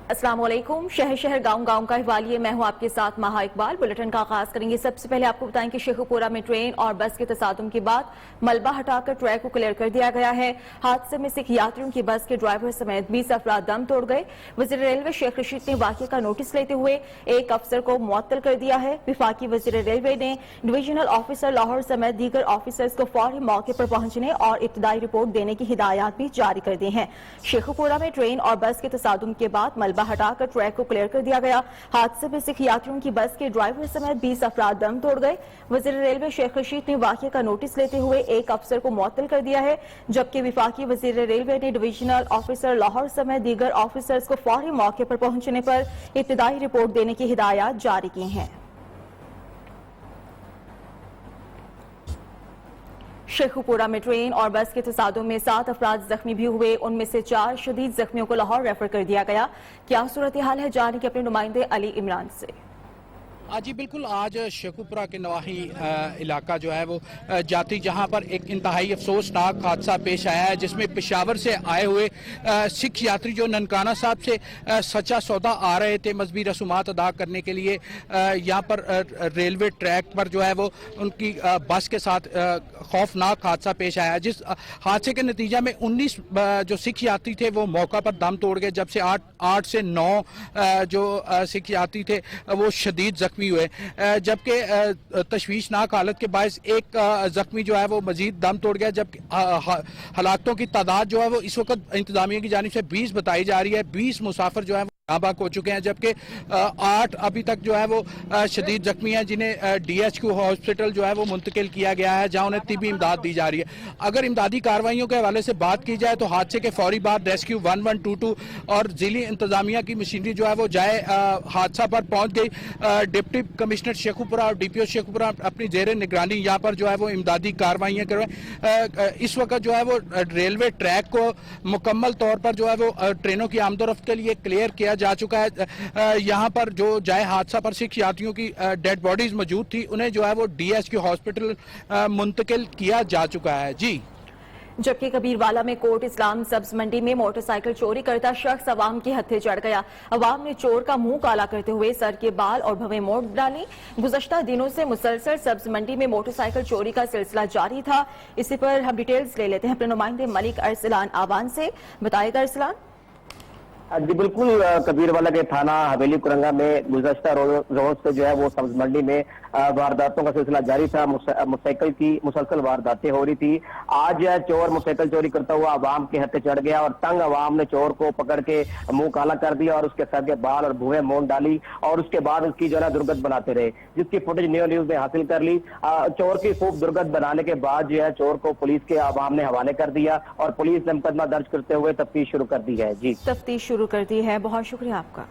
अस्सलाम वालेकुम। शहर शहर गांव गांव का हवालिए, मैं हूं आपके साथ महा इकबाल। बुलेटिन का आगाज करेंगे। सबसे पहले आपको बताएं कि शेखुपुरा में ट्रेन और बस के तसादुम के बाद मलबा हटाकर ट्रैक को क्लियर कर दिया गया है। हादसे में सिख यात्रियों की बस के ड्राइवर समेत 20 अफराद दम तोड़ गए। वजीर रेलवे शेख रशीद ने वाक़े का नोटिस लेते हुए एक अफसर को मुअत्तल कर दिया है। विफाकी वजीर रेलवे ने डिविजनल ऑफिसर लाहौर समेत दीगर ऑफिसर्स को फौरी मौके पर पहुंचने और इब्तदाई रिपोर्ट देने की हिदायत भी जारी कर दी हैं। शेखुपुरा में ट्रेन और बस के तसादुम के बाद मलबा हटाकर ट्रैक को क्लियर कर दिया गया। हादसे में सिख यात्रियों की बस के ड्राइवर समेत 20 अफराद दम तोड़ गए। वजीर रेलवे शेख रशीद ने वाक़े का नोटिस लेते हुए एक अफसर को मुअत्तल कर दिया है, जबकि विफाकी वजीर रेलवे ने डिविजनल ऑफिसर लाहौर समेत दीगर ऑफिसर्स को फौरी मौके पर पहुंचने पर इब्तदाई रिपोर्ट देने की हिदायत जारी की हैं। शेखुपुरा में ट्रेन और बस के तसादुम में 7 अफराद जख्मी भी हुए। उनमें से 4 शदीद जख्मियों को लाहौर रेफर कर दिया गया। क्या सूरत हाल है, जाने के अपने नुमाइंदे अली इमरान से। जी बिल्कुल, आज शेखुपुरा के नवाही इलाका जो है वो जाती, जहां पर एक इंतहाई अफसोसनाक हादसा पेश आया है, जिसमें पेशावर से आए हुए सिख यात्री जो ननकाना साहब से सच्चा सौदा आ रहे थे मजहबी रसूमात अदा करने के लिए, यहाँ पर रेलवे ट्रैक पर जो है वो उनकी बस के साथ खौफनाक हादसा पेश आया, जिस हादसे के नतीजा में 19 जो सिख यात्री थे वो मौका पर दम तोड़ गए, जब से 8 से 9 जो सिख यात्री थे वो शदीद जख्मी हुए, जबकि तशवीशनाक हालत के बायस एक जख्मी जो है वो मजीद दम तोड़ गया। जबकि हलाकतों की तादाद जो है वो इस वक्त इंतजामिया की जानिब से 20 बताई जा रही है। 20 मुसाफिर जो है नाबाक हो चुके हैं, जबकि 8 अभी तक जो है वो शदीद जख्मी हैं, जिन्हें DHQ हॉस्पिटल जो है वो मुंतकिल किया गया है, जहां उन्हें तिबी इमदाद दी जा रही है। अगर इमदादी कार्रवाइयों के हवाले से बात की जाए तो हादसे के फौरी बाद रेस्क्यू 1122 और जिली इंतजामिया की मशीनरी जो है वो जाए हादसा पर पहुंच गई। डिप्टी कमिश्नर शेखुपुरा और DPO शेखुपुरा अपनी जेर निगरानी यहाँ पर जो है वो इमदादी कार्रवाइयाँ करवाएं। इस वक्त जो है वो रेलवे ट्रैक को मुकम्मल तौर पर जो है वो ट्रेनों की आमदोरफ्त के लिए क्लियर किया जा चुका है। यहाँ पर जो जाए हादसा पर सिख यात्रियों की डेड बॉडीज मौजूद थी, उन्हें जो है वो DHQ हॉस्पिटल मुंतकिल किया जा चुका है। जी, जबकि कबीरवाला में कोट इस्लाम सब्ज मंडी में मोटरसाइकिल चोरी करता शख्स अवाम के हत्थे चढ़ गया। अवाम ने चोर का मुंह काला करते हुए सर के बाल और भवें मोड़ डाली। गुज़श्ता दिनों से मुसलसल सब्ज मंडी में मोटरसाइकिल चोरी का सिलसिला जारी था। इसी पर हम डिटेल्स ले लेते हैं अपने नुमाइंदे मलिक अरसलान आवान से। बताएगा अरसलान। जी बिल्कुल, कबीरवाला के थाना हवेली कुरंगा में गुज़श्ता रोज से जो है वो सब्ज मंडी में वारदातों का सिलसिला जारी था। मोटरसाइकिल की मुसलसल वारदातें हो रही थी। आज चोर मोटरसाइकिल चोरी करता हुआ आवाम के हत्थे चढ़ गया और तंग आवाम ने चोर को पकड़ के मुंह काला कर दिया और उसके सर के बाल और भुएं मोड़ डाली और उसके बाद उसकी जो है दुर्गत बनाते रहे, जिसकी फुटेज न्यूज ने हासिल कर ली। चोर की खूब दुर्गत बनाने के बाद जो है चोर को पुलिस के आवाम ने हवाले कर दिया और पुलिस ने मुकदमा दर्ज करते हुए तफ्तीश शुरू कर दी है। जी, तफ्तीश शुरू कर दी है। बहुत शुक्रिया आपका।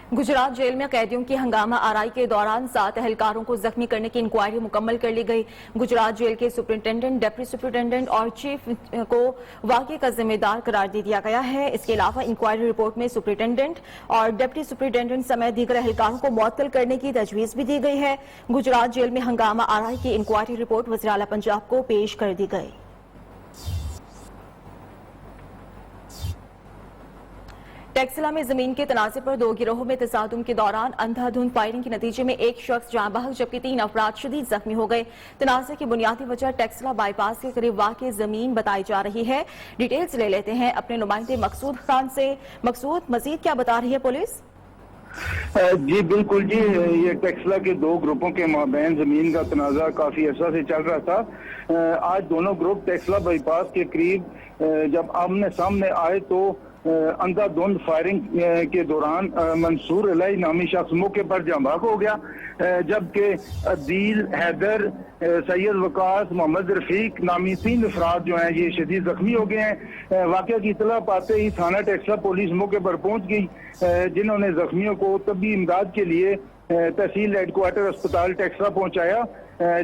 गुजरात जेल में कैदियों की हंगामा आराई के दौरान 7 एहलकारों को जख्मी करने की इंक्वायरी मुकम्मल कर ली गई। गुजरात जेल के सुपरिंटेंडेंट, डिप्टी सुपरिंटेंडेंट और चीफ को वाक़े का जिम्मेदार करार दे दिया गया है। इसके अलावा इंक्वायरी रिपोर्ट में सुपरिंटेंडेंट और डिप्टी सुपरिंटेंडेंट समेत दीगर एहलकारों को मुअत्तल करने की तजवीज़ भी दी गई है। गुजरात जेल में हंगामा आराई की इंक्वायरी रिपोर्ट वज़ीर आला पंजाब को पेश कर दी गई। टेक्सला में जमीन के तनाज़े पर 2 गिरोहों में तसादुम के दौरान अंधाधुंध फायरिंग के नतीजे में एक शख्स जाँ बहक जबकि 3 अफराद शदीद जख्मी हो गए। तनाज़े की बुनियादी वजह टेक्सला बाईपास के करीब वाक़ई जमीन बताई जा रही है। डिटेल्स ले लेते हैं अपने नुमाइंदे मकसूद खान से। मकसूद, मजीद क्या बता रही है पुलिस? जी बिल्कुल जी, ये टेक्सला के 2 ग्रुपों के माबैन जमीन का तनाज़ा काफी अर्सा से चल रहा था। आज दोनों ग्रुप टेक्सला बाईपास के करीब जब आमने सामने आए तो अंधाधुंध फायरिंग के दौरान मंसूर अलाई नामी शख्स मौके पर जांबाग हो गया, जबकि अदील, हैदर, सैयद वकास, मोहम्मद रफीक नामी 3 अफराद जो हैं ये शदीद जख्मी हो गए हैं। वाक़या की इतला पाते ही थाना टेक्सला पुलिस मौके पर पहुंच गई, जिन्होंने जख्मियों को तबी इमदाद के लिए तहसील हेडक्वार्टर अस्पताल टेक्सला पहुंचाया,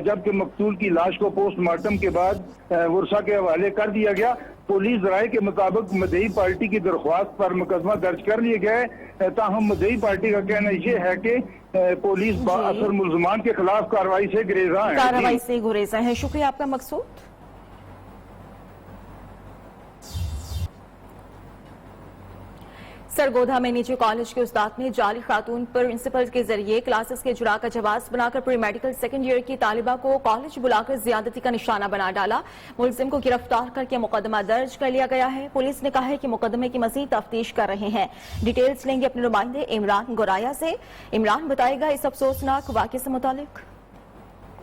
जबकि मकतूल की लाश को पोस्टमार्टम के बाद वर्षा के हवाले कर दिया गया। पुलिस राय के मुताबिक मदई पार्टी की दरख्वास्त पर मुकदमा दर्ज कर लिया गया है। ताहम मदई पार्टी का कहना यह है कि पुलिस बाअसर मुल्ज़मान के खिलाफ कार्रवाई से गुरेज़ा है। शुक्रिया आपका मकसूद। सरगोधा में निजी कॉलेज के उस्ताद ने जाली खातून प्रिंसिपल के जरिए क्लासेस के इजरा का जवाब बनाकर प्री मेडिकल सेकेंड ईयर की तालिबा को कॉलेज बुलाकर ज्यादती का निशाना बना डाला। मुलजिम को गिरफ्तार करके मुकदमा दर्ज कर लिया गया है। पुलिस ने कहा है कि मुकदमे की मजीद तफ्तीश कर रहे हैं। डिटेल्स लेंगे अपने नुमाइंदे इमरान गोराया से। इमरान बताएगा इस अफसोसनाक वाक़े से मुतालिक।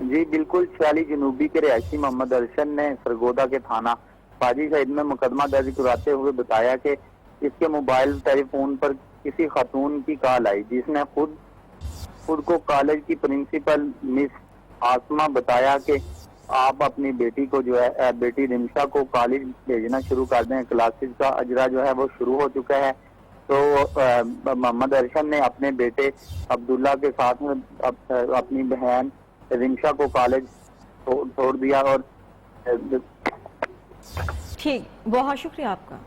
जी बिल्कुल, सियाली जनूबी के रिहायशी मोहम्मद अरशन ने सरगोदा के थाना फाजी शहीद में मुकदमा दर्ज कराते हुए बताया कि इसके मोबाइल टेलीफोन पर किसी खातून की कॉल आई जिसने खुद को कॉलेज की प्रिंसिपल मिस आसमा बताया कि आप अपनी बेटी को जो है बेटी रिमशा को कॉलेज भेजना शुरू कर दें, क्लासेस का अजरा जो है वो शुरू हो चुका है। तो मोहम्मद अरशन ने अपने बेटे अब्दुल्ला के साथ में अपनी बहन रिमशा को कॉलेज छोड़ दिया। और ठीक, बहुत शुक्रिया आपका।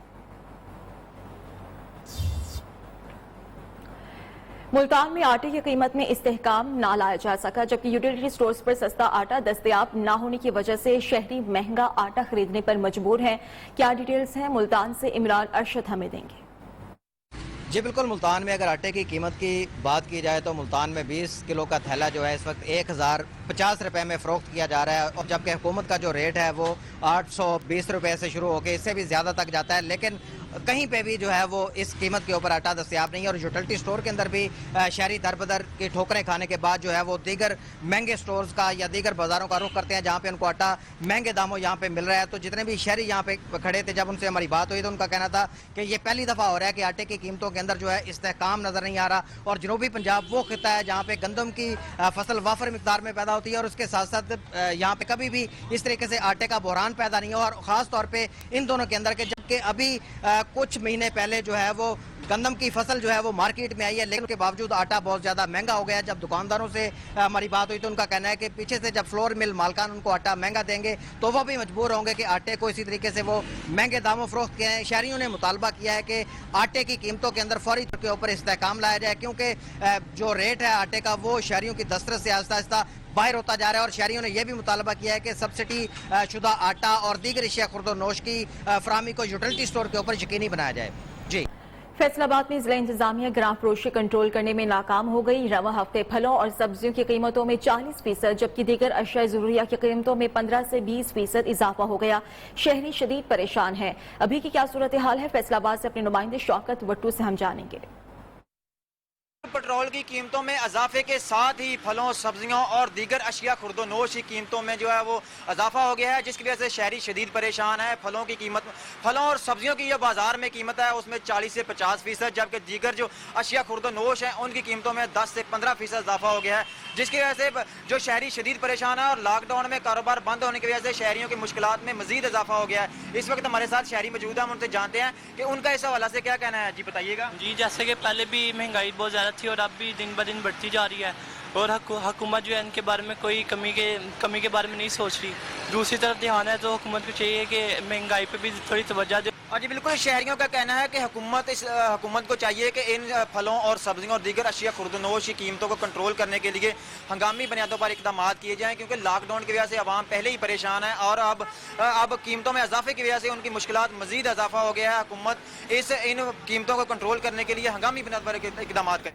मुल्तान में आटे की कीमत में इस्तेहकाम ना लाया जा सका, जबकि यूटिलिटी स्टोर्स पर सस्ता आटा दस्तयाब ना होने की वजह से शहरी महंगा आटा खरीदने पर मजबूर हैं। क्या डिटेल्स हैं, मुल्तान से इमरान अरशद हमें देंगे। जी बिल्कुल, मुल्तान में अगर आटे की कीमत की बात की जाए तो मुल्तान में 20 किलो का थैला जो है इस वक्त 1050 रुपए में फरोख्त किया जा रहा है, और जबकि हुकूमत का जो रेट है वो 820 रुपए से शुरू होकर इससे भी ज़्यादा तक जाता है। लेकिन कहीं पे भी जो है वो इस कीमत के ऊपर आटा दस्तयाब नहीं है। और यूटिलिटी स्टोर के अंदर भी शहरी दर बदर की ठोकरें खाने के बाद जो है वो दीगर महंगे स्टोर्स का या दीगर बाज़ारों का रुख करते हैं जहाँ पे उनको आटा महंगे दामों यहाँ पे मिल रहा है। तो जितने भी शहरी यहाँ पे खड़े थे, जब उनसे हमारी बात हुई तो उनका कहना था कि ये पहली दफ़ा हो रहा है कि आटे की कीमतों के अंदर जो है इस्तेहकाम नज़र नहीं आ रहा। और जनूबी पंजाब वो खिता है जहाँ पे गंदम की फसल वाफर मिकदार में पैदा होती है, और उसके साथ साथ यहाँ पे कभी भी इस तरीके से आटे का बहरान पैदा नहीं हुआ। और ख़ास तौर पर इन दोनों के अंदर के, जबकि अभी कुछ महीने पहले जो है वो गंदम की फसल जो है वो मार्केट में आई है, लेकिन उसके बावजूद आटा बहुत ज़्यादा महंगा हो गया है। जब दुकानदारों से हमारी बात हुई तो उनका कहना है कि पीछे से जब फ्लोर मिल मालकान उनको आटा महंगा देंगे तो वो भी मजबूर होंगे कि आटे को इसी तरीके से वो महंगे दामों फरोख्त किए हैं। शहरियों ने मुतालबा किया है कि आटे की कीमतों के अंदर फौरी तौर के ऊपर इस्तेहकाम लाया जाए, क्योंकि जो रेट है आटे का वो शहरियों की दस्तरस से आहिस्ता आहिस्ता बाहर होता जा रहा है। और शहरियों ने यह भी मुतालबा किया है कि सब्सिडी शुदा आटा और दीगर अशिया खुर्द नोश की फराहमी को यूटिलिटी स्टोर के ऊपर यकीनी बनाया जाए। जी, फैसलाबाद में जिला इंतजामिया ग्राम फरोशी कंट्रोल करने में नाकाम हो गई। रवा हफ्ते फलों और सब्जियों की कीमतों में 40%, जबकि दीगर अशिया ज़रूरिया की कीमतों में 15 से 20% इजाफा हो गया। शहरी शदीद परेशान है। अभी की क्या सूरत हाल है, फैसलाबाद से अपने नुमाइंदे शौकत वट्टू से हम जानेंगे। पेट्रोल की कीमतों में इजाफे के साथ ही फलों, सब्जियों और दीगर अशिया खुर्दो नोश की कीमतों में जो है वो इजाफा हो गया है, जिसकी वजह से शहरी शदीद परेशान है। फलों और सब्जियों की जो बाजार में कीमत है उसमें 40 से 50%, जबकि दीगर जो अशिया खुर्दो नोश हैं उनकी कीमतों में 10 से 15% इजाफा हो गया है, जिसकी वजह से जो शहरी शदीद परेशान है। और लॉकडाउन में कारोबार बंद होने की वजह से शहरियों की मुश्किलात में मजीद इजाफा हो गया है। इस वक्त हमारे साथ शहरी मौजूद है, हम उनसे जानते हैं कि उनका इस हवाला से क्या कहना है। जी बताइएगा। जी, जैसे कि पहले भी महंगाई बहुत ज़्यादा थी और अब भी दिन ब दिन बढ़ती जा रही है, और हुकूमत जो है इनके बारे में कोई कमी के बारे में नहीं सोच रही। दूसरी तरफ ध्यान है तो हुकूमत को चाहिए कि महंगाई पे भी थोड़ी तवज्जो दे। जी बिल्कुल, शहरियों का कहना है कि हुकूमत को चाहिए कि इन फलों और सब्जियों और दीगर अशिया खुर्दनोश की कीमतों को कंट्रोल करने के लिए हंगामी बुनियादों पर इकदाम किए जाएं, क्योंकि लॉकडाउन की वजह से आवाम पहले ही परेशान है और अब कीमतों में इजाफे की वजह से उनकी मुश्किलात मजीद इजाफा हो गया है। हुकूमत इन कीमतों को कंट्रोल करने के लिए हंगामी बुनियाद पर इकदाम करें।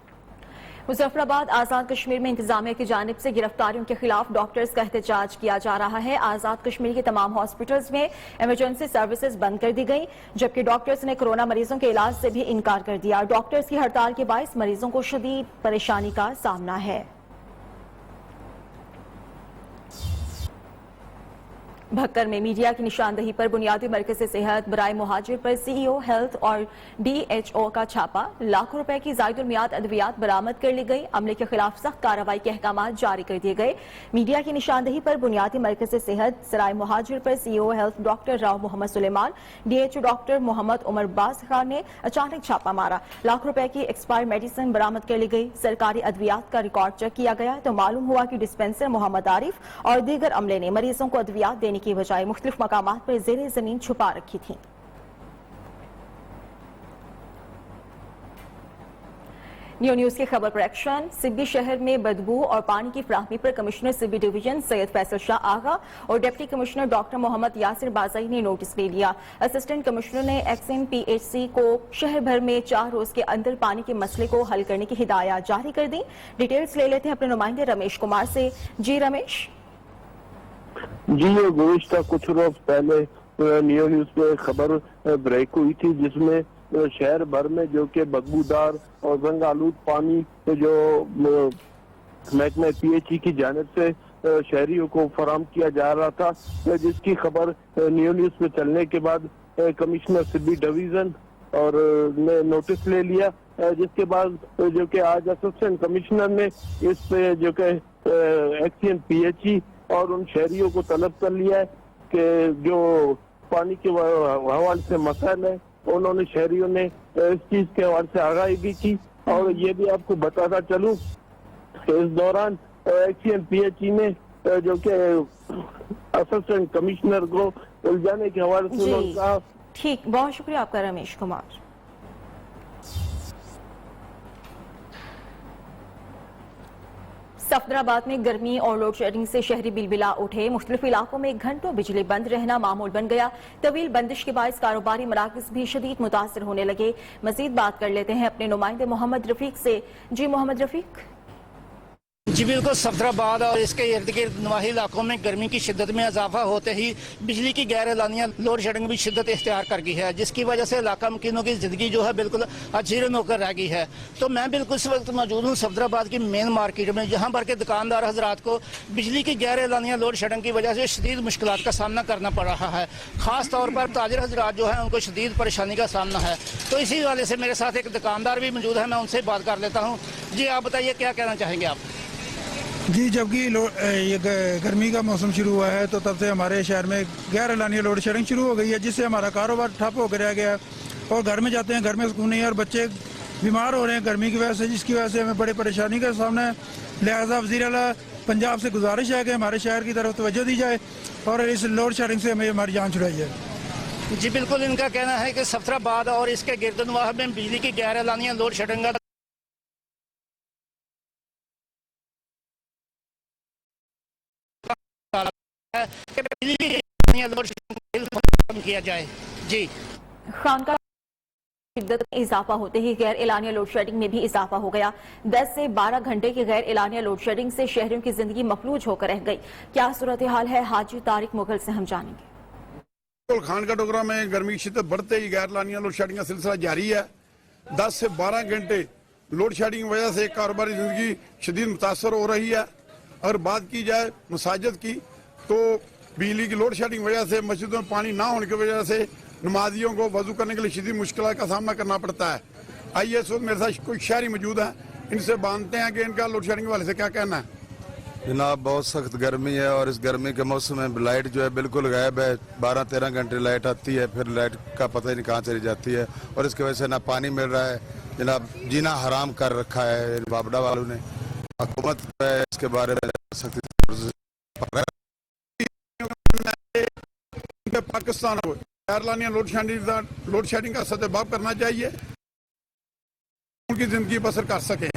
मुजफ्फराबाद आज़ाद कश्मीर में इंतजामिया की जानिब से गिरफ्तारियों के खिलाफ डॉक्टर्स का एहतजाज किया जा रहा है। आज़ाद कश्मीर के तमाम हॉस्पिटल्स में इमरजेंसी सर्विसेज बंद कर दी गई, जबकि डॉक्टर्स ने कोरोना मरीजों के इलाज से भी इनकार कर दिया। डॉक्टर्स की हड़ताल के बायस मरीजों को शदीद परेशानी का सामना है। भक्कर में मीडिया की निशानदही पर बुनियादी मरकज़ सेहत बराए मुहाजिर पर सीईओ हेल्थ और डीएचओ का छापा। लाखों रुपए की जायदुल मियाद अद्वियात बरामद कर ली गई। अमले के खिलाफ सख्त कार्रवाई के अहकाम जारी कर दिए गए। मीडिया की निशानदही पर बुनियादी मरकज़ सेहत सराय मुहाजिर पर CEO health doctor Rao Muhammad Suleman, DHO doctor Muhammad Umar Baz Khan ने अचानक छापा मारा। लाखों रुपए की एक्सपायर मेडिसिन बरामद कर ली गई। सरकारी अद्वियात का रिकॉर्ड चेक किया गया तो मालूम हुआ कि डिस्पेंसर मोहम्मद आरिफ और दीगर अमले ने मरीजों को अद्वियात देने की बजाय मुख्तलिफ मकामात पर ज़ेरे ज़मीन छुपा रखी थी। न्यूज़ की खबर पर एक्शन। सिब्बी शहर में बदबू और पानी की फराहमी पर कमिश्नर सिब्बी डिवीजन सैयद फैसल शाह आगा और deputy commissioner doctor Mohammad Yasir Bazai ने नोटिस ले लिया। असिस्टेंट कमिश्नर ने XMPHC को शहर भर में 4 रोज के अंदर पानी के मसले को हल करने की हिदायत जारी कर दी। डिटेल्स ले लेते हैं अपने नुमाइंदे रमेश कुमार से। जी रमेश। जी, ये गुज़िश्ता कुछ रोज पहले नियो न्यूज पे खबर ब्रेक हुई थी जिसमें शहर भर में जो कि बदबूदार और रंग आलूद पानी जो महकमा PHE की जानिब से शहरियों को फराहम किया जा रहा था, जिसकी खबर नियो न्यूज पे चलने के बाद कमिश्नर सिब्बी डिवीजन और ने नोटिस ले लिया, जिसके बाद जो कि आज असिस्टेंट कमिश्नर ने इस पे जो कि XMPHE और उन शहरियों को तलब कर लिया है कि जो पानी के हवाले से मसाइल है उन्होंने शहरियों ने इस चीज के हवाले से आगाही भी की। और ये भी आपको बताता चलूं कि इस दौरान XMPHE ने जो कि असिस्टेंट कमिश्नर को उलझाने के हवाले से उन्होंने कहा। ठीक, बहुत शुक्रिया आपका रमेश कुमार। सफदराबाद में गर्मी और लोड शेडिंग से शहरी बिलबिला उठे। मुख्तलिफ इलाकों में घंटों बिजली बंद रहना मामूल बन गया। तवील बंदिश के बायस कारोबारी मराकज भी शदीद मुतासर होने लगे। मजीद बात कर लेते हैं अपने नुमाइंदे मोहम्मद रफीक से। जी मोहम्मद रफीक। जी बिल्कुल, सफदराबाद और इसके इर्द गिर्द नवाही इलाकों में गर्मी की शिद्दत में इजाफा होते ही बिजली की गैर एलानिया लोड शेडिंग भी शिद्दत इख्तियार कर गई है, जिसकी वजह से इलाका मकीनों की जिंदगी जो है बिल्कुल अजीरन होकर रह गई है। तो मैं बिल्कुल इस वक्त मौजूद हूँ सफदराबाद की मेन मार्केट में, जहाँ पर के दुकानदार हजरात को बिजली की गैर एलानिया लोड शेडिंग की वजह से शदीद मुश्किलात का सामना करना पड़ रहा है। खास तौर पर ताजिर हजरात जो है उनको शदीद परेशानी का सामना है। तो इसी वाले से मेरे साथ एक दुकानदार भी मौजूद है, मैं उनसे बात कर लेता हूँ। जी आप बताइए क्या कहना चाहेंगे आप? जी, जबकि ये गर्मी का मौसम शुरू हुआ है तो तब से हमारे शहर में गैर एलानिया लोड शेडिंग शुरू हो गई है, जिससे हमारा कारोबार ठप होकर रह गया है और घर में जाते हैं घर में सुकून नहीं है और बच्चे बीमार हो रहे हैं गर्मी की वजह से, जिसकी वजह से हमें बड़ी परेशानी का सामना है। लिहाजा वज़ीर आला पंजाब से गुजारिश है कि हमारे शहर की तरफ तवज्जो दी जाए और इस लोड शेडिंग से हमें हमारी जान छुड़ाई जाए। जी बिल्कुल, इनका कहना है कि सफदराबाद और इसके गिरदनवाह में बिजली की गैर एलानिया लोड शेडिंग का किया जाए। जी खानका शिद्दत में इजाफा होते ही गैर एलानिया लोड शेडिंग में भी इजाफा हो गया। 10 से 12 घंटे की गैर एलानिया लोड शेडिंग से शहरियों की जिंदगी मफलूज होकर रह गई। क्या सूरत हाल है, हाजी तारिक मुगल से हम जानेंगे। खानका डोगरा में गर्मी की शिद्दत बढ़ते ही गैर एलानिया लोड शेडिंग का सिलसिला जारी है। 10 से 12 घंटे लोड शेडिंग की वजह से कारोबारी जिंदगी शदीद मुतासर हो रही है। अगर बात की जाए मसाजिद की तो बिजली की लोड शेडिंग वजह से मस्जिदों में पानी ना होने की वजह से नमाजियों को वजू करने के लिए शदीद मुश्किल का सामना करना पड़ता है। आइए इस वक्त मेरे साथ कोई शहरी मौजूद है, इनसे जानते हैं कि इनका लोड शेडिंग वाले से क्या कहना है। जनाब, बहुत सख्त गर्मी है और इस गर्मी के मौसम में लाइट जो है बिल्कुल गायब है। 12-13 घंटे लाइट आती है, फिर लाइट का पता ही नहीं कहाँ चली जाती है और इसकी वजह से ना पानी मिल रहा है। जनाब, जीना हराम कर रखा है बाबड़ा वालों ने। हुकूमत इसके बारे में सख्ती पाकिस्तान को गैर एलानिया लोड शेडिंग का सतबाब करना चाहिए, उनकी जिंदगी बसर कर सके।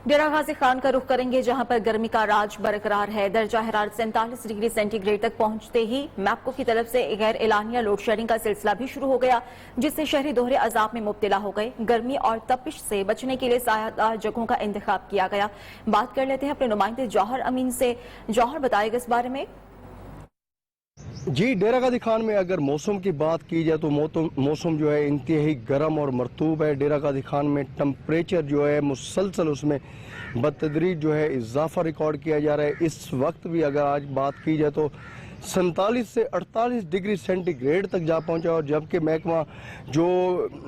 डेरा गाजी खान का रुख करेंगे, जहां पर गर्मी का राज बरकरार है। दर्जा हरारत 47 डिग्री सेंटीग्रेड तक पहुंचते ही मैपको की तरफ से गैर एलानिया लोड शेडिंग का सिलसिला भी शुरू हो गया, जिससे शहरी दोहरे अजाब में मुब्तला हो गए। गर्मी और तपिश से बचने के लिए सायादार जगहों का इंतखाब किया गया। बात कर लेते हैं अपने नुमाइंदे जौहर अमीन से। जौहर, बताएगा इस बारे में। जी, डेरा गाजी खान में अगर मौसम की बात की जाए तो मौसम जो है इंतहाई गर्म और मरतूब है। डेरा गाजी खान में टेम्परेचर जो है मुसलसल उसमें बतदरीज जो है इजाफा रिकॉर्ड किया जा रहा है। इस वक्त भी अगर आज बात की जाए तो 47 से 48 डिग्री सेंटीग्रेड तक जा पहुंचा और जबकि महकमा जो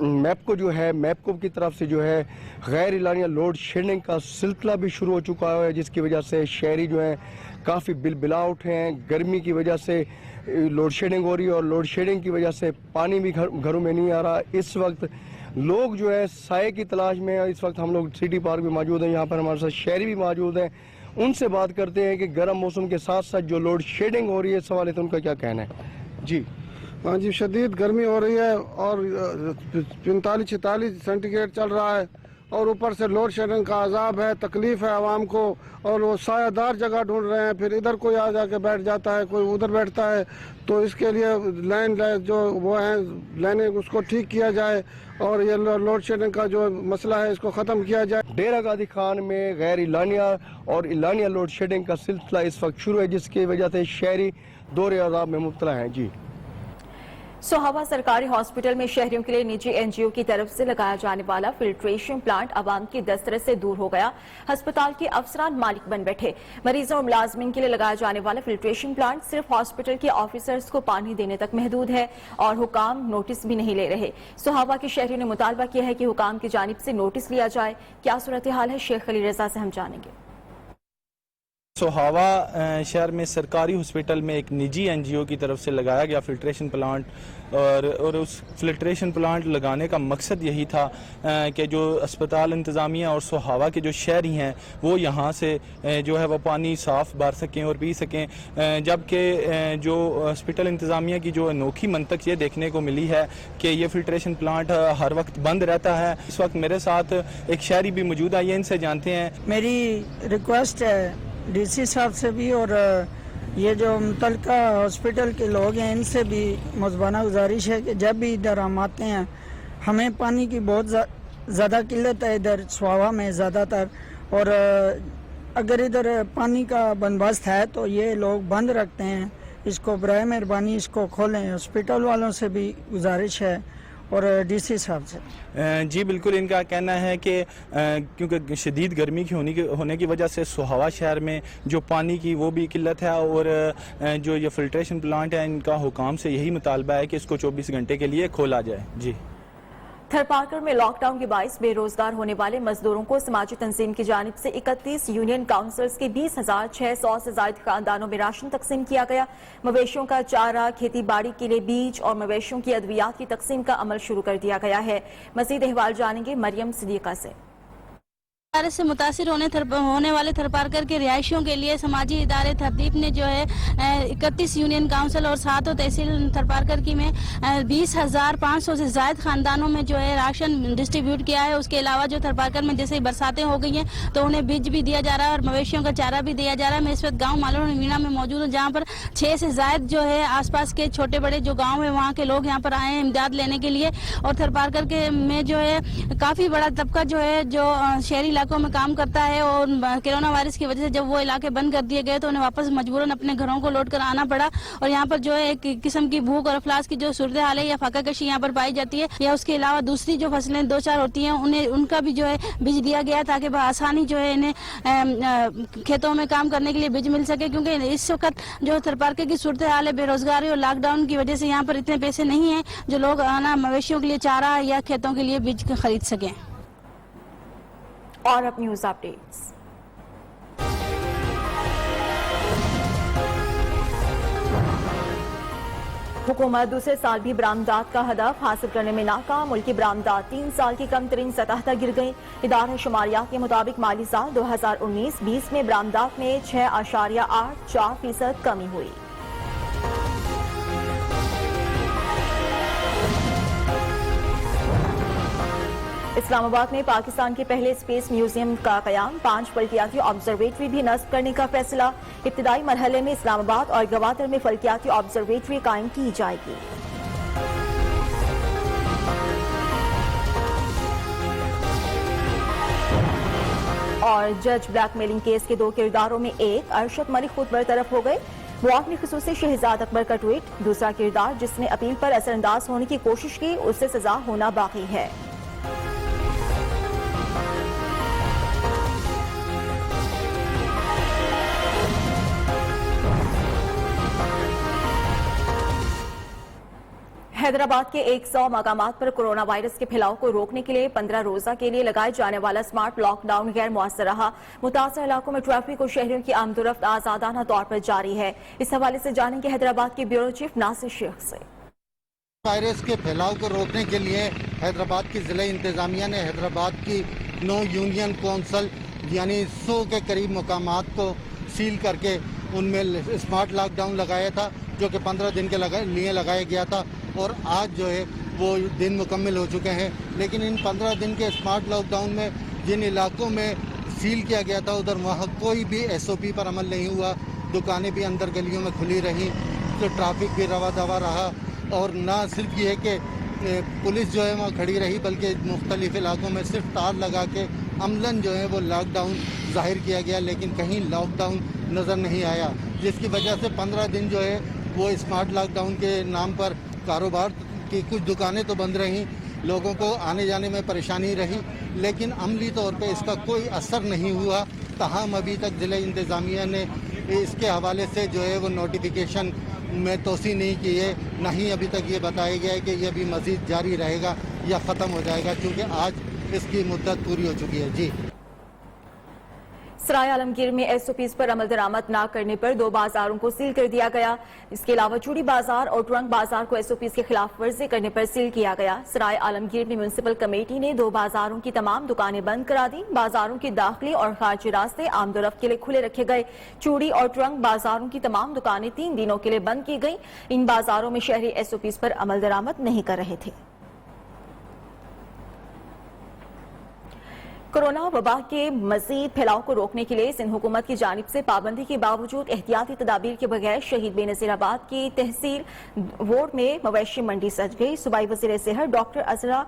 मैपको जो है मैपको की तरफ से जो है गैर एलानिया लोड शेडिंग का सिलसिला भी शुरू हो चुका है, जिसकी वजह से शहरी जो है काफ़ी बिलबिला उठे हैं। गर्मी की वजह से लोड शेडिंग हो रही है और लोड शेडिंग की वजह से पानी भी घरों में नहीं आ रहा। इस वक्त लोग जो है साए की तलाश में है। इस वक्त हम लोग सिटी पार्क में मौजूद हैं, यहाँ पर हमारे साथ शहरी भी मौजूद हैं। उनसे बात करते हैं कि गर्म मौसम के साथ साथ जो लोड शेडिंग हो रही है, इस हवाले से उनका क्या कहना है। जी हाँ जी, शदीद गर्मी हो रही है और 45-46 सेंटीग्रेड चल रहा है اور اوپر سے لوڈ شیڈنگ کا عذاب ہے، تکلیف ہے عوام کو، اور وہ سایہ دار جگہ ڈھونڈ رہے ہیں، پھر ادھر کوئی آ جا کے بیٹھ جاتا ہے، کوئی ادھر بیٹھتا ہے، تو اس کے لیے لائن جو وہ ہیں لائنیں اس کو ٹھیک کیا جائے اور یہ لوڈ شیڈنگ کا جو مسئلہ ہے اس کو ختم کیا جائے۔ ڈیرہ غازی خان میں غیر اعلانیہ اور اعلانیہ لوڈ شیڈنگ کا سلسلہ اس وقت شروع ہے، جس کی وجہ سے شہری دور عذاب میں مبتلا ہیں۔ جی سوہاوا سرکاری ہاسپٹل میں شہریوں کے لیے نجی این جی او کی طرف سے لگایا جانے والا فلٹریشن پلانٹ عوام کی دسترس سے دور ہو گیا۔ ہسپتال کے افسران مالک بن بیٹھے۔ مریضوں اور ملازمین کے لیے لگایا جانے والا فلٹریشن پلانٹ صرف ہاسپٹل کے آفیسرز کو پانی دینے تک محدود ہے اور حکام نوٹس بھی نہیں لے رہے۔ سوہاوا کے شہریوں نے مطالبہ کیا ہے کہ حکام کی جانب سے نوٹس لیا جائے۔ کیا صورتحال ہے، شیخ علی رضا سے ہم جانیں گے۔ سوہاوا شہر میں سرکاری ہاسپٹل میں ایک نجی این جی او کی طرف سے لگایا گیا فلٹریشن پلانٹ، اور اس فلٹریشن پلانٹ لگانے کا مقصد یہی تھا کہ جو اسپتال انتظامیہ اور سوہاوا کے جو شہری ہیں وہ یہاں سے جو ہے وہ پانی صاف بھر سکیں اور پی سکیں، جبکہ جو ہاسپٹل انتظامیہ کی جو انوکھی منطق یہ دیکھنے کو ملی ہے کہ یہ فلٹریشن پلانٹ ہر وقت بند رہتا ہے۔ اس وقت میرے ساتھ ایک شہری بھی موجود ہے، یہ ان سے جانتے ہیں۔ میری ریکویسٹ ہے ڈی سی صاحب سے بھی اور یہ جو متعلقہ ہاسپٹل کے لوگ ہیں ان سے بھی مؤدبانہ گزارش ہے کہ جب بھی ادھر ہم آتے ہیں، ہمیں پانی کی بہت زیادہ قلت ہے ادھر سوہاوا میں زیادہ تر، اور اگر ادھر پانی کا بندوبست ہے تو یہ لوگ بند رکھتے ہیں، اس کو برائے مہربانی اس کو کھولیں۔ ہاسپٹل والوں سے بھی گزارش ہے اور ڈی سی صاحب سے۔ جی بالکل، ان کا کہنا ہے کہ کیونکہ شدید گرمی کی ہونے کی وجہ سے سوہاوا شہر میں جو پانی کی وہ بھی قلت ہے، اور جو یہ فلٹریشن پلانٹ ہے ان کا حکام سے یہی مطالبہ ہے کہ اس کو 24 گھنٹے کے لیے کھولا جائے۔ جی تھرپارکر میں لاک ڈاؤن کے باعث بے روزگار ہونے والے مزدوروں کو سماجی تنظیم کی جانب سے 31 یونین کاؤنسلز کے 20,600 سے زائد خاندانوں میں راشن تقسیم کیا گیا۔ مویشیوں کا چارہ، کھیتی باڑی کے لیے بیج اور مویشیوں کی ادویات کی تقسیم کا عمل شروع کر دیا گیا ہے۔ مزید احوال جانیں گے مریم صدیقہ سے۔ سے متاثر ہونے والے تھرپارکر کے رہائشیوں کے لیے سماجی ادارے تھردیپ نے جو ہے 31 یونین کاؤنسل اور 7 تحصیل تھرپارکر کی میں 20,500 سے زائد خاندانوں میں جو ہے راشن ڈسٹریبیوٹ کیا ہے۔ اس کے علاوہ جو تھرپارکر میں جیسے برساتیں ہو گئی ہیں تو انہیں بیج بھی دیا جا رہا ہے اور مویشیوں کا چارہ بھی دیا جا رہا ہے۔ میں اس وقت گاؤں مالور وینا میں موجود ہوں، جہاں پر 6 سے زائد جو ہے آس پاس کے چھوٹے بڑے جو گاؤں ہیں وہاں کے لوگ یہاں پر آئے ہیں امداد لینے کے لیے، اور تھرپارکر کے میں جو ہے کافی بڑا طبقہ جو ہے جو شہری علاقوں میں کام کرتا ہے، اور کرونا وائرس کی وجہ سے جب وہ علاقے بند کر دیے گئے تو انہیں واپس مجبوراً اپنے گھروں کو لوٹ کر آنا پڑا، اور یہاں پر جو ہے ایک قسم کی بھوک اور افلاس کی جو صورتحال ہے یا فاقہ کشی یہاں پر پائی جاتی ہے، یا اس کے علاوہ دوسری جو فصلیں 2-4 ہوتی ہیں ان کا بھی جو ہے بیج دیا گیا تاکہ بآسانی جو ہے انہیں کھیتوں میں کام کرنے کے لیے بیج مل سکے، کیونکہ اس وقت جو تھرپارکر کی صورتحال ہے بے روزگاری اور لاک ڈاؤن کی وجہ سے یہاں پر اتنے پیسے نہیں ہیں جو لوگ مویشیوں کے لیے چارہ یا کھیتوں کے لیے بیج خرید سکیں۔ اور اب نیوز اپڈیٹس۔ حکومت دوسرے سال بھی برآمدات کا ہدف حاصل کرنے میں ناکام۔ ملکی برآمدات 3 سال کی کم ترین سطح تک گر گئی۔ ادارہ شماریات کے مطابق مالی سال 2019-20 میں برآمدات میں 6.84% کمی ہوئی۔ اسلام آباد میں پاکستان کے پہلے اسپیس میوزیم کا قیام، 5 فلکیاتی آبزرویٹری بھی نصب کرنے کا فیصلہ۔ ابتدائی مرحلے میں اسلام آباد اور گوادر میں فلکیاتی آبزرویٹری قائم کی جائے گی۔ اور جج بلیک میلنگ کیس کے 2 کرداروں میں ایک ارشد ملک خود برطرف ہو گئے۔ معاون خصوصی شہزاد اکبر کا ٹویٹ، دوسرا کردار جس نے اپیل پر اثر انداز ہونے کی کوشش کی اسے سزا ہونا باقی ہے۔ حیدرآباد کے 100 مقامات پر کورونا وائرس کے پھیلاؤ کو روکنے کے لیے 15 روزہ کے لیے لگائے جانے والا سمارٹ لاک ڈاؤن غیر مؤثر رہا۔ متاثرہ علاقوں میں ٹریفک اور شہریوں کی آمد و رفت آزادانہ طور پر جاری ہے۔ اس حوالے سے جانیں گے حیدرآباد کے بیورو چیف ناصر شیخ سے۔ وائرس کے پھیلاؤ کو روکنے کے لیے حیدرآباد کی ضلع انتظامیہ نے حیدرآباد کی 9 یونین کونسل یعنی 100 کے قریب مقامات کو سیل کر کے ان میں اسمارٹ لاک ڈاؤن لگایا تھا، جو کہ 15 دن کے لیے لگایا گیا تھا، اور آج جو ہے वो दिन मुकम्मल हो चुके हैं, लेकिन इन 15 दिन के स्मार्ट लॉकडाउन में जिन इलाकों में सील किया गया था उधर वहाँ कोई भी SOP पर अमल नहीं हुआ। दुकानें भी अंदर गलियों में खुली रहीं, तो ट्रैफिक भी रवा दवा रहा, और ना सिर्फ ये है कि पुलिस जो है वहाँ खड़ी रही, बल्कि मुख्तलिफ इलाकों में सिर्फ तार लगा के अमलन जो है वो लॉकडाउन ज़ाहिर किया गया, लेकिन कहीं लॉकडाउन नज़र नहीं आया, जिसकी वजह से 15 दिन जो है वो स्मार्ट लॉकडाउन के नाम पर कारोबार की कुछ दुकानें तो बंद रहीं, लोगों को आने जाने में परेशानी रही, लेकिन अमली तौर पे इसका कोई असर नहीं हुआ। ताहम अभी तक ज़िला इंतज़ामिया ने इसके हवाले से जो है वो नोटिफिकेशन में तोसी नहीं की है, ना ही अभी तक ये बताया गया है कि ये भी मज़ीद जारी रहेगा या ख़त्म हो जाएगा, क्योंकि आज इसकी मुद्दत पूरी हो चुकी है। जी, सराय आलमगीर में SOPs पर अमल दरामद न करने पर 2 बाजारों को सील कर दिया गया। इसके अलावा चूड़ी बाजार और ट्रंक बाजार को SOPs के खिलाफ वर्जी करने पर सील किया गया। सराय आलमगीर में म्यूनिसिपल कमेटी ने 2 बाजारों की तमाम दुकानें बंद करा दी। बाजारों के दाखिली और खारजी रास्ते आमदोरफ्त के लिए खुले रखे गए। चूड़ी और ट्रंक बाजारों की तमाम दुकानें 3 दिनों के लिए बंद की गई। इन बाजारों में शहरी SOPs पर अमल दरामद नहीं कर रहे थे। कोरोना वबा के मजीद फैलाव को रोकने के लिए सिंध हुकूमत की जानिब से पाबंदी के बावजूद एहतियाती तदाबीर के बगैर शहीद बेनज़ीराबाद की तहसील वार्ड में मवेशी मंडी सज गई। सूबाई वज़ीर सेहत डॉक्टर अजरा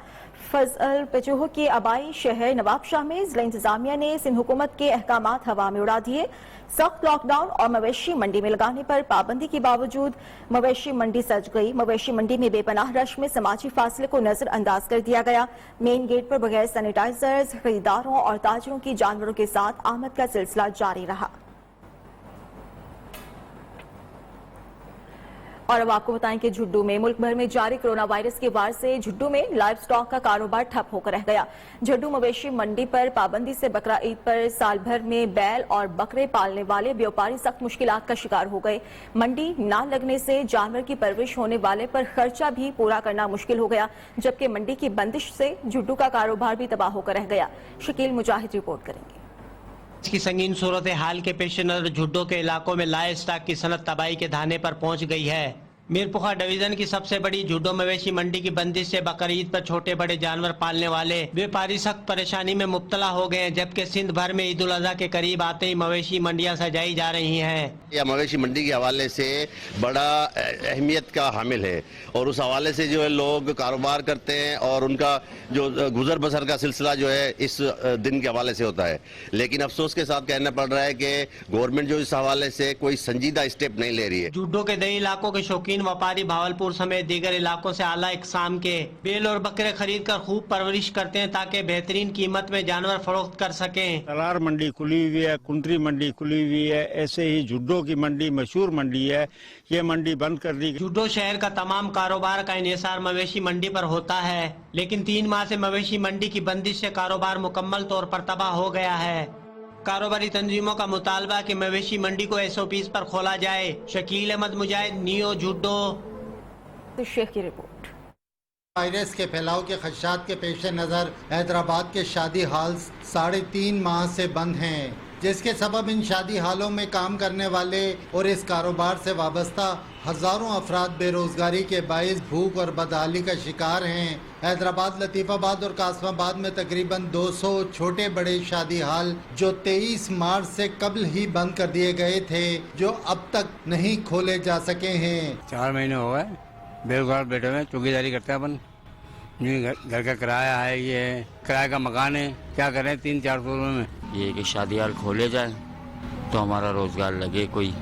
फजल पचूह के आबाई शहर नवाबशाह में जिला इंतजामिया ने सिंध हुकूमत के अहकामात हवा में उड़ा दिए। सख्त लॉकडाउन और मवेशी मंडी में लगाने पर पाबंदी के बावजूद मवेशी मंडी सज गई। मवेशी मंडी में बेपनाह रश में समाजी फासले को नजरअंदाज कर दिया गया। मेन गेट पर बगैर सैनिटाइजर्स खरीदारों और ताजरों की जानवरों के साथ आमद का सिलसिला जारी रहा। और अब आपको बताएं कि झुड्डू में मुल्क भर में जारी कोरोना वायरस के वार से झुड्डू में लाइव स्टॉक का कारोबार ठप होकर रह गया। झुड्डू मवेशी मंडी पर पाबंदी से बकरा ईद पर साल भर में बैल और बकरे पालने वाले व्यापारी सख्त मुश्किलात का शिकार हो गए। मंडी न लगने से जानवर की परवरिश होने वाले पर खर्चा भी पूरा करना मुश्किल हो गया, जबकि मंडी की बंदिश से झुड्डू का कारोबार भी तबाह होकर रह गया। शकील मुजाहिद रिपोर्ट करेंगे। इसकी संगीन सूरत हाल के पेश नजर झुड्डो के इलाकों में लाइव स्टॉक की सनत तबाही के धाने पर पहुंच गई है। मीरपुखा डिवीजन की सबसे बड़ी झुड्डो मवेशी मंडी की बंदिश से बकरीद पर छोटे बड़े जानवर पालने वाले व्यापारी सख्त परेशानी में मुब्तला हो गए हैं, जबकि सिंध भर में ईद उल अजहा के करीब आते ही मवेशी मंडियां सजाई जा रही हैं। यह मवेशी मंडी के हवाले से बड़ा अहमियत का हामिल है और उस हवाले से जो है लोग कारोबार करते हैं और उनका जो गुजर बसर का सिलसिला जो है इस दिन के हवाले से होता है। लेकिन अफसोस के साथ कहना पड़ रहा है कि गवर्नमेंट जो इस हवाले से कोई संजीदा स्टेप नहीं ले रही है। झुड्डो के दही इलाकों के शौकीन व्यापारी भावलपुर समेत दीगर इलाकों से आला इकसाम के बेल और बकरे खरीद कर खूब परवरिश करते हैं ताकि बेहतरीन कीमत में जानवर फरोख्त कर सकें। तलार मंडी खुली हुई है, कुंटरी मंडी खुली हुई है, ऐसे ही झुड्डो की मंडी मशहूर मंडी है, ये मंडी बंद कर दी। झुड्डो शहर का तमाम कारोबार का इन्हिसार मवेशी मंडी पर होता है, लेकिन 3 माह से मवेशी मंडी की बंदिश से कारोबार मुकम्मल तौर पर तबाह हो गया है। कारोबारी तंजीमों का मुतालबा कि मवेशी मंडी को SOPs पर खोला जाए। शकील अहमद मुजाहिद, नियो, झुड्डो। शेख की रिपोर्ट। वायरस के फैलाव के खदशात के पेश नज़र हैदराबाद के शादी हाल 3.5 माह से बंद हैं, जिसके सबब इन शादी हालों में काम करने वाले और इस कारोबार से वाबस्ता हजारों अफराद बेरोजगारी के बाइस भूख और बदहाली का शिकार हैं। हैदराबाद, लतीफाबाद और कासमाबाद में तकरीबन 200 छोटे बड़े शादी हाल जो 23 मार्च से कबल ही बंद कर दिए गए थे, जो अब तक नहीं खोले जा सके हैं। 4 महीने हो गए बेरोजगार बैठे हुए, चौकीदारी करते हैं अपन। घर का किराया है, ये किराए का मकान है, क्या करें 300-400 रुपये में। ये कि शादी हाल खोले जाए तो हमारा रोजगार लगे, कोई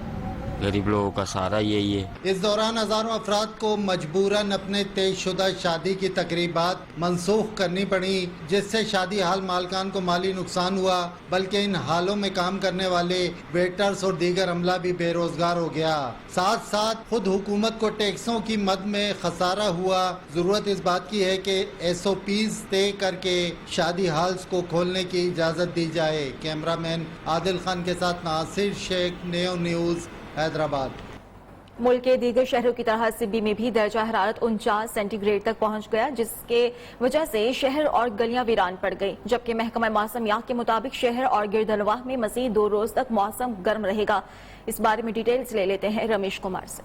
गरीब लोगों का सहारा यही है। इस दौरान हजारों अफराद को मजबूरन अपने तयशुदा शादी की तकरीबात मनसूख करनी पड़ी, जिससे शादी हाल मालकान को माली नुकसान हुआ, बल्कि इन हालों में काम करने वाले वेटर्स और दीगर अमला भी बेरोजगार हो गया। साथ साथ खुद हुकूमत को टैक्सों की मद में खसारा हुआ। जरूरत इस बात की है कि SOPs तय करके शादी हाल्स को खोलने की इजाज़त दी जाए। कैमरामैन आदिल खान के साथ नासिर शेख, नेयो न्यूज़, हैदराबाद। मुल्क के दीगर शहरों की तरह सिब्बी में भी दर्जा हरारत 49 सेंटीग्रेड तक पहुंच गया, जिसके वजह से शहर और गलियां वीरान पड़ गई। जबकि महकमा मौसमियात के मुताबिक शहर और गिरदनवाह में मज़ीद 2 रोज तक मौसम गर्म रहेगा। इस बारे में डिटेल्स ले लेते हैं रमेश कुमार से।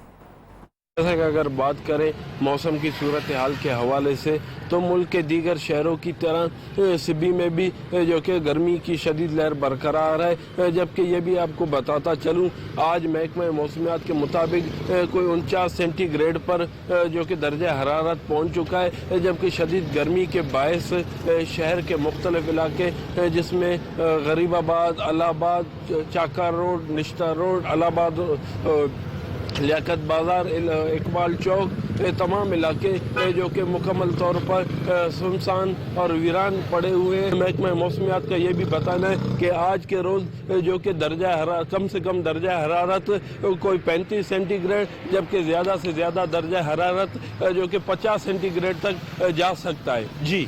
जैसा कि अगर बात करें मौसम की सूरत हाल के हवाले से तो मुल्क के दीगर शहरों की तरह सिबी में भी जो कि गर्मी की शदीद लहर बरकरार है, जबकि ये भी आपको बताता चलूँ आज महकमा मौसमियात के मुताबिक कोई 49 सेंटीग्रेड पर जो कि दर्जा हरारत पहुँच चुका है, जबकि शदीद गर्मी के बायस शहर के मुख्तलिफ इलाके जिसमें गरीबाबाद, अलाहाबाद, चाकर रोड, निश्ता रोड, अलाहाबाद, लियाकत बाजार, इकबाल चौक, तमाम इलाके जो कि मुकम्मल तौर पर सुनसान और वीरान पड़े हुए हैं। महकमा मौसमियात का ये भी बताना है कि आज के रोज़ जो कि कम से कम दर्जा हरारत कोई 35 सेंटीग्रेड जबकि ज़्यादा से ज़्यादा दर्जा हरारत जो कि 50 सेंटीग्रेड तक जा सकता है। जी।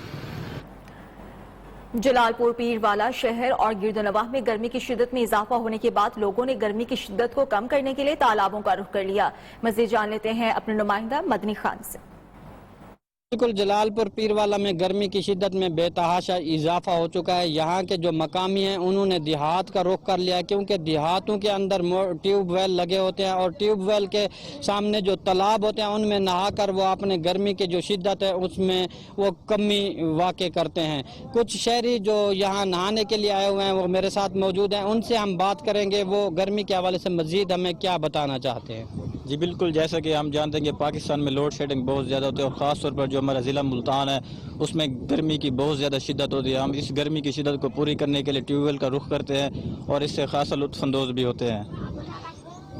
जलालपुर पीरवाला शहर और गिरदोनवाह में गर्मी की शिद्दत में इजाफा होने के बाद लोगों ने गर्मी की शिद्दत को कम करने के लिए तालाबों का रुख कर लिया। मज़ीद जान लेते हैं अपने नुमाइंदा मदनी खान से। बिल्कुल जलालपुर पीरवाला में गर्मी की शिद्दत में बेतहाशा इजाफा हो चुका है। यहाँ के जो मकामी हैं उन्होंने देहात का रुख कर लिया, क्योंकि देहातों के अंदर ट्यूबवेल लगे होते हैं और ट्यूबवेल के सामने जो तालाब होते हैं उनमें नहाकर वो अपने गर्मी की जो शिद्दत है उसमें वो कमी वाक़ करते हैं। कुछ शहरी जो यहाँ नहाने के लिए आए हुए हैं वो मेरे साथ मौजूद हैं, उनसे हम बात करेंगे वो गर्मी के हवाले से मज़ीद हमें क्या बताना चाहते हैं। जी बिल्कुल, जैसा कि हम जानते हैं कि पाकिस्तान में लोड शेडिंग बहुत ज़्यादा होती है और ख़ास तौर पर जो हमारा ज़िला मुल्तान है उसमें गर्मी की बहुत ज़्यादा शिद्दत होती है। हम इस गर्मी की शिद्दत को पूरी करने के लिए ट्यूबवेल का रुख करते हैं और इससे खासा लुत्फ़अंदोज़ भी होते हैं।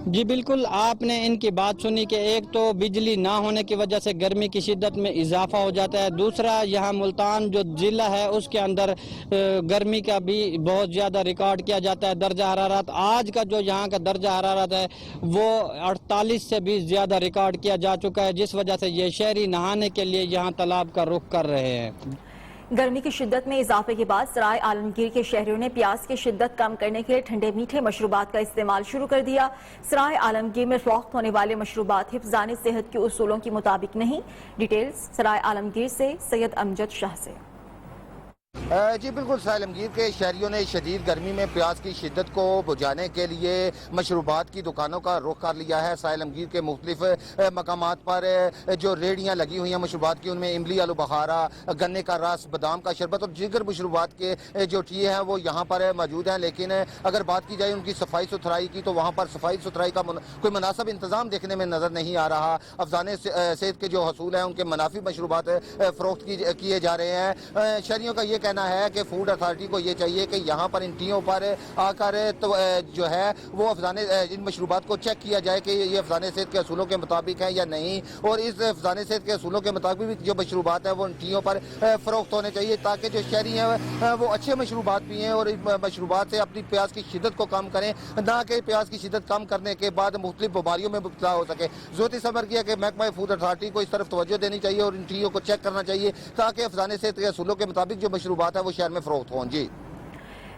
जी बिल्कुल, आपने इनकी बात सुनी कि एक तो बिजली ना होने की वजह से गर्मी की शिद्दत में इजाफा हो जाता है, दूसरा यहाँ मुल्तान जो ज़िला है उसके अंदर गर्मी का भी बहुत ज़्यादा रिकॉर्ड किया जाता है दर्जा हरारत। आज का जो यहाँ का दर्जा हरारत है वो 48 से भी ज़्यादा रिकॉर्ड किया जा चुका है, जिस वजह से ये शहरी नहाने के लिए यहाँ तालाब का रुख कर रहे हैं। गर्मी की शिद्दत में इजाफे के बाद सराय आलमगीर के शहरियों ने प्यास की शिद्दत कम करने के लिए ठंडे मीठे मशरूबात का इस्तेमाल शुरू कर दिया। सराय आलमगीर में फरोख्त होने वाले मशरूबात हिफ्ज़ान सेहत के उसूलों के मुताबिक नहीं। डिटेल्स सराय आलमगीर से सैयद अमजद शाह से। जी बिल्कुल, आलमगीर के शहरियों ने शदीद गर्मी में प्यास की शिद्दत को बुझाने के लिए मशरूबात की दुकानों का रुख कर लिया है। आलमगीर के मुख्तलिफ मकामात पर जो रेहड़ियाँ लगी हुई हैं मशरूबात की, उनमें इमली, आलू बुखारा, गन्ने का रस, बादाम का शरबत और दीगर मशरूबात के जो टीए हैं वो यहाँ पर मौजूद हैं। लेकिन अगर बात की जाए उनकी सफाई सुथराई की तो वहाँ पर सफाई सुथराई का कोई मुनासिब इंतजाम देखने में नज़र नहीं आ रहा। अफजाने सेहत के जो हसूल हैं उनके मुनाफी मशरूबात फ़रोख्त किए जा रहे हैं। शहरियों का ये कहना है कि फूड अथॉरिटी को ये चाहिए कि यहाँ पर इन टीयों पर आकर तो जो है वो अफजाने इन मशरूबात को चेक किया जाए कि ये अफजाने सेहत के असूलों के मुताबिक है या नहीं, और इस अफजाने सेहत के असूलों के मुताबिक जो मशरूबात है वो इन टीयों पर फ़रोख्त होने चाहिए, ताकि जो शहरी हैं वो अच्छे मशरूबात पिएँ और इन मशरूबात से अपनी प्यास की शिद्दत को कम करें, ना कि प्यास की शिद्दत कम करने के बाद मुख्तलिफ बीमारियों में मुब्तला हो सके। ज़रूरत समझ किया कि महकमा फूड अथॉरिटी को इस तरफ तवज्जो देनी चाहिए और इन टीयों को चेक करना चाहिए ताकि अफजाने सेहत के असूलों के मुताबिक जो मशरूबात है वो शहर में फरोख्त हों। जी।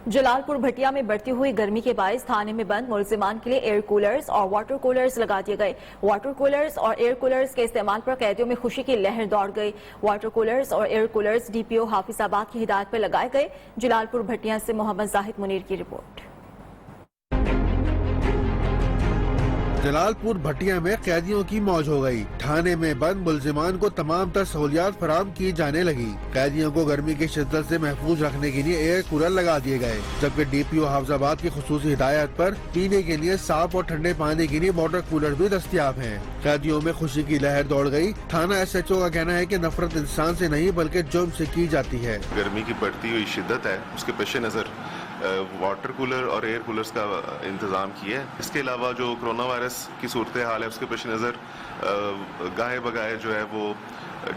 जलालपुर भटिया में बढ़ती हुई गर्मी के बायस थाने में बंद मुलजिमान के लिए एयर कूलर्स और वाटर कूलर्स लगा दिए गए। वाटर कूलर्स और एयर कूलर्स के इस्तेमाल पर कैदियों में खुशी की लहर दौड़ गई। वाटर कूलर्स और एयर कूलर्स डीपीओ हाफिजाबाद की हिदायत पर लगाए गए। जलालपुर भटिया से मोहम्मद जाहिद मुनीर की रिपोर्ट। जलालपुर भटिया में कैदियों की मौज हो गई। थाने में बंद मुलजिमान को तमाम तर सहूलियात फराहम की जाने लगी। कैदियों को गर्मी की शिद्दत से महफूज रखने के लिए एयर कूलर लगा दिए गए, जबकि डीपीओ हाफिजाबाद की खुसूसी हिदायत पर पीने के लिए साफ और ठंडे पानी के लिए वाटर कूलर भी दस्तियाब हैं। कैदियों में खुशी की लहर दौड़ गई। थाना SHO का कहना है कि नफरत इंसान से नहीं बल्कि जुर्म से की जाती है। गर्मी की बढ़ती हुई शिद्दत है, उसके पेश नज़र वाटर कूलर और एयर कूलर्स का इंतज़ाम किया है। इसके अलावा जो कोरोना वायरस की सूरत हाल है उसके पेश नज़र गाहे बगाहे जो है वो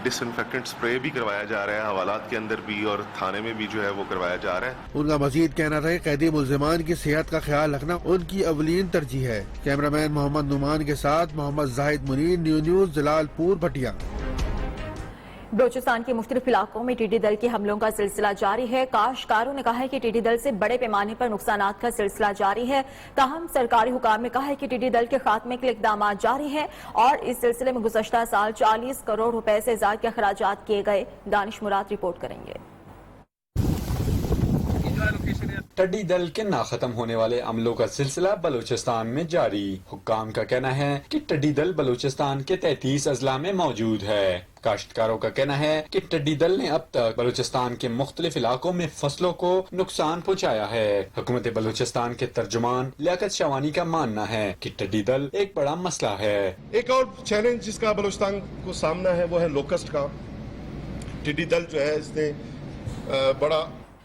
डिसइंफेक्टेंट स्प्रे भी करवाया जा रहा है, हवालात के अंदर भी और थाने में भी जो है वो करवाया जा रहा है। उनका मजीद कहना था कि कैदी मुलजिमान की सेहत का ख्याल रखना उनकी अवलीन तरजीह है। कैमरामैन मोहम्मद नुमान के साथ मोहम्मद जाहिद मुनीर, न्यूज़ जलालपुर भटिया। बलूचिस्तान के मुख्तलिफ इलाकों में टिड्डी दल के हमलों का सिलसिला जारी है। काश्तकारों ने कहा है कि टिड्डी दल से बड़े पैमाने पर नुकसानात का सिलसिला जारी है। ताहम सरकारी हुकाम ने कहा है कि टिड्डी दल के खात्मे के लिए इक़दाम जारी है और इस सिलसिले में गुज़श्ता साल 40 करोड़ रुपए से ज़्यादा के अखराजात किए गए। दानिश मुराद रिपोर्ट करेंगे। ٹڈی دل کے نہ ختم ہونے والے عملوں کا سلسلہ بلوچستان میں جاری۔ حکام کا کہنا ہے کہ ٹڈی دل بلوچستان کے 33 اضلاع میں موجود ہے۔ کاشتکاروں کا کہنا ہے کہ ٹڈی دل نے اب تک بلوچستان کے مختلف علاقوں میں فصلوں کو نقصان پہنچایا ہے۔ حکومت بلوچستان کے ترجمان لیاقت شوانی کا ماننا ہے کہ ٹڈی دل ایک بڑا مسئلہ ہے۔ ایک اور چیلنج جس کا بلوچستان کو سامنا ہے وہ ہے لوکسٹ کا۔ ٹڈی دل جو ہے اس نے بڑا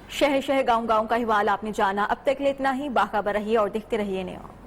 شہر شہر گاؤں گاؤں کا حوالہ آپ نے جانا۔ اب تک لیے اتنا ہی، باخبر رہیے اور دیکھتے رہیے نیوز۔